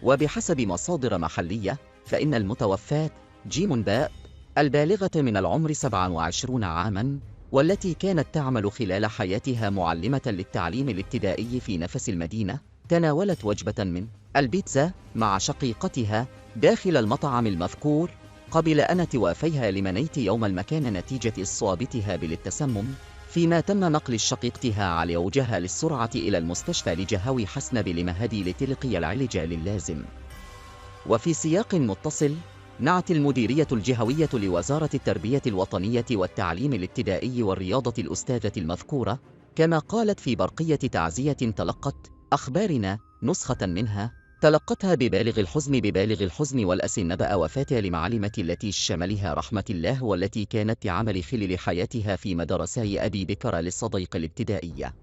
وبحسب مصادر محلية فإن المتوفاة جيم باء البالغة من العمر 27 عاماً، والتي كانت تعمل خلال حياتها معلمة للتعليم الابتدائي في نفس المدينة، تناولت وجبة من البيتزا مع شقيقتها داخل المطعم المذكور قبل أن توافيها لمنيت يوم المكان نتيجة إصابتها بالتسمم، فيما تم نقل شقيقتها على وجهها للسرعة إلى المستشفى لجهوي حسنب لمهدي لتلقي العلاج اللازم. وفي سياق متصل، نعت المديرية الجهوية لوزارة التربية الوطنية والتعليم الابتدائي والرياضة الأستاذة المذكورة، كما قالت في برقية تعزية تلقت أخبارنا نسخة منها، تلقتها ببالغ الحزن والأسى نبأ وفاة لمعلمة التي شملها رحمة الله، والتي كانت تعمل خلال حياتها في مدرسي أبي بكر للصديق الابتدائية.